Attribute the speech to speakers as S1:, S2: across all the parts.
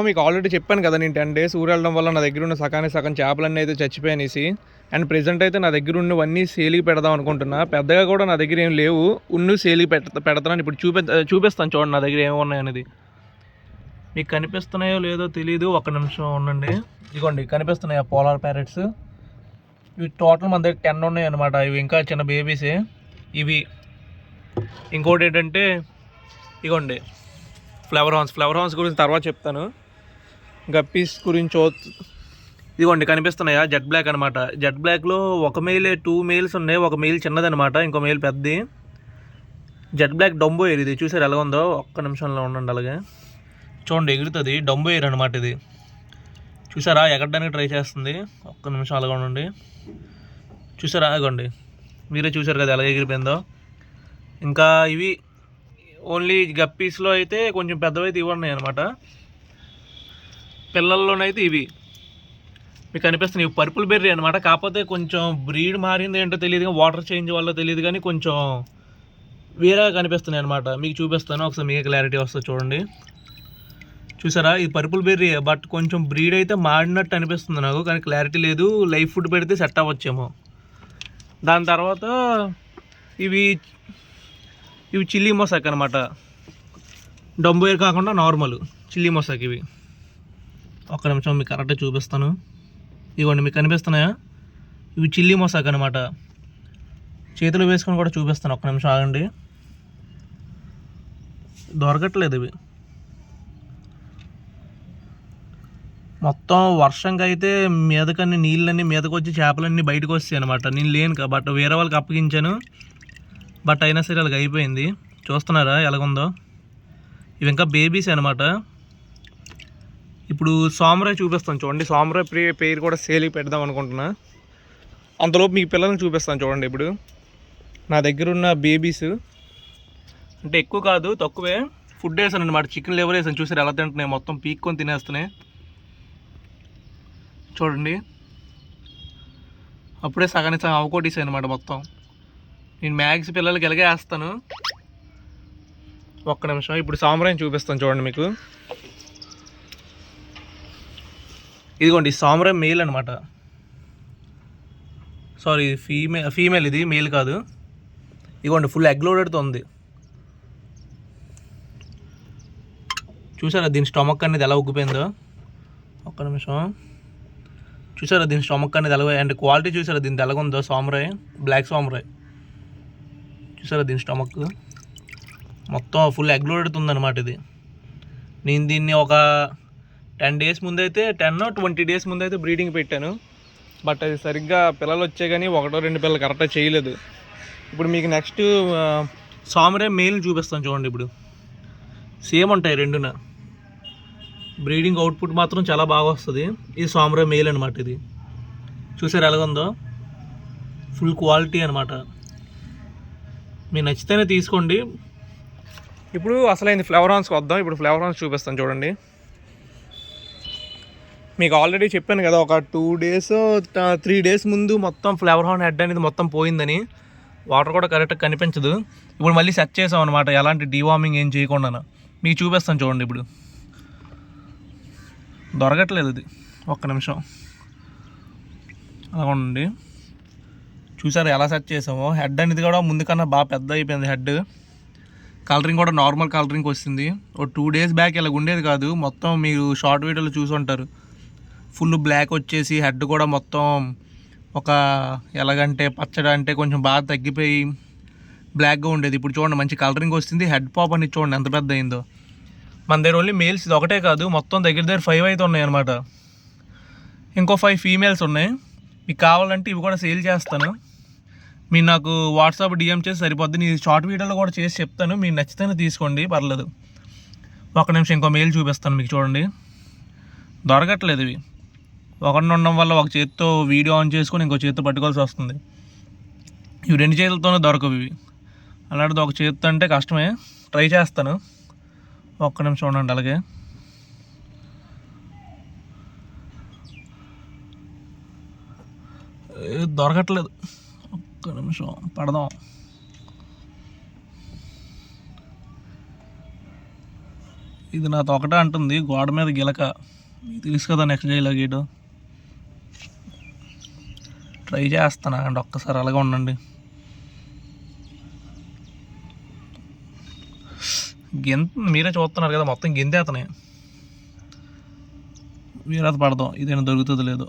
S1: మీకు ఆల్రెడీ చెప్పాను కదా, నేను 10 డేస్ ఊరు వెళ్ళడం వల్ల నా దగ్గర ఉన్న సగానికి సగం చేపలన్నీ అయితే చచ్చిపోయానేసి. అండ్ ప్రెజెంట్ అయితే నా దగ్గర ఉన్నవన్నీ సేల్కి పెడదాం అనుకుంటున్నా. పెద్దగా కూడా నా దగ్గర ఏం లేవు, సేల్కి పెడతాను. ఇప్పుడు చూపిస్తాను చూడండి నా దగ్గర ఏమి ఉన్నాయనేది. మీకు కనిపిస్తున్నాయో లేదో తెలీదు, ఒక్క నిమిషం ఉండండి. ఇదిగోండి కనిపిస్తున్నాయి పోలార్ ప్యారెట్స్. ఇవి టోటల్ మన దగ్గర 10 ఉన్నాయి అనమాట. ఇవి ఇంకా చిన్న బేబీసే ఇవి. ఇంకోటి ఏంటంటే ఇదిగోండి ఫ్లవర్ హార్న్స్ గురించి తర్వాత చెప్తాను. గప్పీస్ గురించి ఇదిగోండి కనిపిస్తున్నాయా, జెట్ బ్లాక్ అనమాట. జెట్ బ్లాక్లో ఒక మేలే 2 మేల్స్ ఉన్నాయి. ఒక మేల్ చిన్నదనమాట, ఇంకో మేల్ పెద్దది. జెట్ బ్లాక్ డంబో ఎయిర్ ఇది చూసారు ఎలా ఉందో. ఒక్క నిమిషంలో ఉండండి, అలాగే చూడండి ఎగురుతుంది. డంబో ఎయిర్ అనమాట ఇది. చూసారా ఎగరడానికి ట్రై చేస్తుంది. ఒక్క నిమిషం అలాగా ఉండండి. చూసారా ఇదిగోండి, మీరే చూసారు కదా ఎలా ఎగిరిపోయిందో. ఇంకా ఇవి ఓన్లీ గప్పీస్లో అయితే కొంచెం పెద్దవైతే ఇవి ఉన్నాయి అనమాట. పిల్లల్లోనైతే ఇవి మీకు కనిపిస్తున్నాయి. ఇవి పర్పుల్ బెర్రీ అనమాట. కాకపోతే కొంచెం బ్రీడ్ మారింది ఏంటో తెలియదు, వాటర్ చేంజ్ వల్ల తెలియదు, కానీ కొంచెం వేరేగా కనిపిస్తున్నాయి అనమాట. మీకు చూపిస్తాను ఒకసారి, మీకు క్లారిటీ వస్తుంది చూడండి. చూసారా ఇది పర్పుల్ బెర్రీ, బట్ కొంచెం బ్రీడ్ అయితే మాడినట్టు అనిపిస్తుంది నాకు, కానీ క్లారిటీ లేదు. లైఫ్ ఫుడ్ పెడితే సెట్ అవ్వచ్చేమో. దాని తర్వాత ఇవి చిల్లీ మొసాక్ అనమాట. డంబోయర్ కాకుండా నార్మల్ చిల్లీ మొసాక్ ఇవి. ఒక్క నిమిషం మీకు కరెక్ట్గా చూపిస్తాను. ఇవ్వండి మీకు కనిపిస్తున్నాయా, ఇవి చిల్లీ మొసాక్ అనమాట. చేతిలో వేసుకొని కూడా చూపిస్తాను, ఒక్క నిమిషం ఆగండి. దొరకట్లేదు ఇవి. మొత్తం వర్షంకి అయితే మీదకన్నీ నీళ్ళన్నీ మీదకి వచ్చి చేపలన్నీ బయటకు వస్తాయి అనమాట. నేను లేను బట్ వేరే వాళ్ళకి అప్పగించాను, బట్ అయినా సరే అలాగ అయిపోయింది. చూస్తున్నారా ఎలాగుందో. ఇవి ఇంకా బేబీస్ అనమాట. ఇప్పుడు సామ్రాయ్ చూపిస్తాను చూడండి. సామ్రాయ్ పేరు కూడా సేల్కి పెడదాం అనుకుంటున్నా. అంతలోపు మీకు పిల్లల్ని చూపిస్తాను చూడండి. ఇప్పుడు నా దగ్గర ఉన్న బేబీస్ అంటే ఎక్కువ కాదు, తక్కువే. ఫుడ్ వేసాను అనమాట, చికెన్ లివర్ వేసాను. చూసారు ఎలా తింటున్నాయి, మొత్తం పీక్కొని తినేస్తున్నాయి చూడండి. అప్పుడే సగానికి సగం అవకోటీసాయి అనమాట మొత్తం. నేను మ్యాక్స్ పిల్లలకి ఎలాగే వేస్తాను. ఒక్క నిమిషం ఇప్పుడు సామ్రాయిని చూపిస్తాను చూడండి మీకు. ఇదిగోండి సామ్రాయ్ మేల్ అనమాట. సారీ ఫీమేల్ ఇది, మేల్ కాదు. ఇదిగోండి ఫుల్ ఎగ్ లోడెడ్తో ఉంది. చూసారా దీని స్టమక్ అనేది ఎలా ఉగ్గిపోయిందో. ఒక్క నిమిషం. చూసారా దీని స్టమక్ అనేది ఎలా, అండ్ క్వాలిటీ చూసారా దీని ఎలాగుందో. Samurai, black samurai. చూసారా దీని స్టమక్ మొత్తం ఫుల్ ఎగ్ లోడెడ్ ఉందన్నమాట ఇది. నేను దీన్ని ఒక 10 డేస్ ముందైతే 10-20 డేస్ ముందైతే బ్రీడింగ్ పెట్టాను, బట్ అది సరిగ్గా పిల్లలు వచ్చే కానీ 1-2 పిల్లలు కరెక్ట్గా చేయలేదు. ఇప్పుడు మీకు నెక్స్ట్ సామ్రాయ్ మేల్ చూపిస్తాను చూడండి. ఇప్పుడు సేమ్ ఉంటాయి రెండున. బ్రీడింగ్ అవుట్పుట్ మాత్రం చాలా బాగా వస్తుంది. ఇది సామ్రాయ్ మేల్ అనమాట. ఇది చూసారు ఎలాగుందో, ఫుల్ క్వాలిటీ అనమాట. మీకు నచ్చితేనే తీసుకోండి. ఇప్పుడు అసలైంది ఫ్లవర్ హార్న్స్కి వద్దాం. ఇప్పుడు ఫ్లవర్ హార్న్స్ చూపిస్తాను చూడండి. మీకు ఆల్రెడీ చెప్పాను కదా, ఒక 2 డేస్ 3 డేస్ ముందు మొత్తం ఫ్లవర్ హార్న్ హెడ్ అనేది మొత్తం పోయిందని. వాటర్ కూడా కరెక్ట్గా కనిపించదు. ఇప్పుడు మళ్ళీ సెట్ చేసాం అనమాట, ఎలాంటి డీవార్మింగ్ ఏం చేయకుండా. మీకు చూపిస్తాను చూడండి. ఇప్పుడు దొరకట్లేదు ఇది. ఒక్క నిమిషం అలా ఉండండి. చూసారు ఎలా సెట్ చేసామో. హెడ్ అనేది కూడా ముందు కన్నా బాగా పెద్ద అయిపోయింది హెడ్. కలరింగ్ కూడా నార్మల్ కలరింగ్ వస్తుంది. ఒక 2 డేస్ బ్యాక్ ఇలా ఉండేది కాదు. మొత్తం మీరు షార్ట్ వీడియోలో చూసి ఉంటారు, ఫుల్ బ్లాక్ వచ్చేసి హెడ్ కూడా మొత్తం ఒక ఎలాగంటే పచ్చడి అంటే కొంచెం బాగా తగ్గిపోయి బ్లాక్గా ఉండేది. ఇప్పుడు చూడండి మంచి కలరింగ్ వస్తుంది. హెడ్ పాప్ అనేది చూడండి ఎంత పెద్ద అయిందో. మన దగ్గర ఓన్లీ మేల్స్ ఇది ఒకటే కాదు, మొత్తం దగ్గర 5 అయితే ఉన్నాయి అనమాట. ఇంకో 5 ఫీమేల్స్ ఉన్నాయి. మీకు కావాలంటే ఇవి కూడా సేల్ చేస్తాను. మీరు నాకు వాట్సాప్ డిఎం చేసి సరిపోద్ది. నేను షార్ట్ వీడియోలో కూడా చేసి చెప్తాను, మీరు నచ్చితేనే తీసుకోండి, పర్లేదు. ఒక నిమిషం ఇంకో మెయిల్ చూపిస్తాను మీకు చూడండి. దొరకట్లేదు ఇవి. ఒకటి ఉండడం వల్ల ఒక చేతితో వీడియో ఆన్ చేసుకొని ఇంకో చేతితో పట్టుకోవాల్సి వస్తుంది. ఇవి 2 చేతులతోనే దొరకవు ఇవి. అలాంటిది ఒక చేతితో అంటే కష్టమే. ట్రై చేస్తాను, ఒక్క నిమిషం ఉండండి. అలాగే దొరకట్లేదు, ఒక్క నిమిషం పడదాం. ఇది నాతో ఒకటే అంటుంది, గోడ మీద గిలక. తెలుసు కదా నెక్స్ట్ డైలాగ్ గీటు. ట్రై చేస్తాను అండి, ఒక్కసారి అలాగే ఉండండి. మీరే చూస్తున్నారు కదా, మొత్తం గింతే అతనే. వీరత పడదాం, ఇదేనా దొరుకుతుంది లేదు.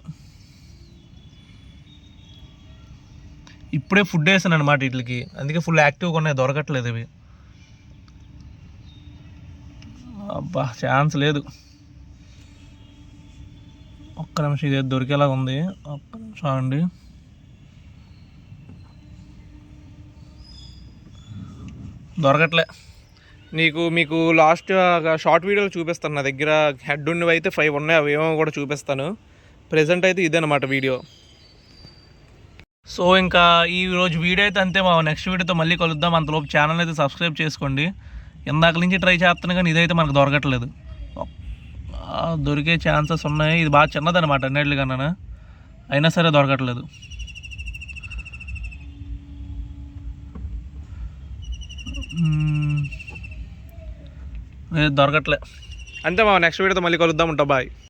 S1: ఇప్పుడే ఫుడ్ వేసాను అనమాట వీటికి, అందుకే ఫుల్ యాక్టివ్గా ఉన్నాయి, దొరకట్లేదు ఇవి. అబ్బా ఛాన్స్ లేదు. ఒక్క నిమిషం, ఇది దొరికేలాగా ఉంది, ఒక్క నిమిషం అండి. దొరకట్లే. మీకు లాస్ట్ షార్ట్ వీడియోలో చూపిస్తాను, నా దగ్గర హెడ్ ఉన్నవి అయితే 5 ఉన్నాయి, అవి ఏమో కూడా చూపిస్తాను. ప్రెజెంట్ అయితే ఇదేనమాట వీడియో. సో ఇంకా ఈ రోజు వీడియో అయితే అంతే. మా నెక్స్ట్ వీడియోతో మళ్ళీ కలుద్దాం. అంతలోపు ఛానల్ అయితే సబ్స్క్రైబ్ చేసుకోండి. ఇందాక నుంచి ట్రై చేస్తాను కానీ ఇదైతే మనకు దొరకట్లేదు. దొరికే ఛాన్సెస్ ఉన్నాయి, ఇది బాగా చిన్నదనమాట అన్నిటికన్నా, అయినా సరే దొరకట్లేదు. దొరకట్లే. అంతే మా నెక్స్ట్ వీడియోతో మళ్ళీ కలుద్దాం. ఉంటా, బాయ్.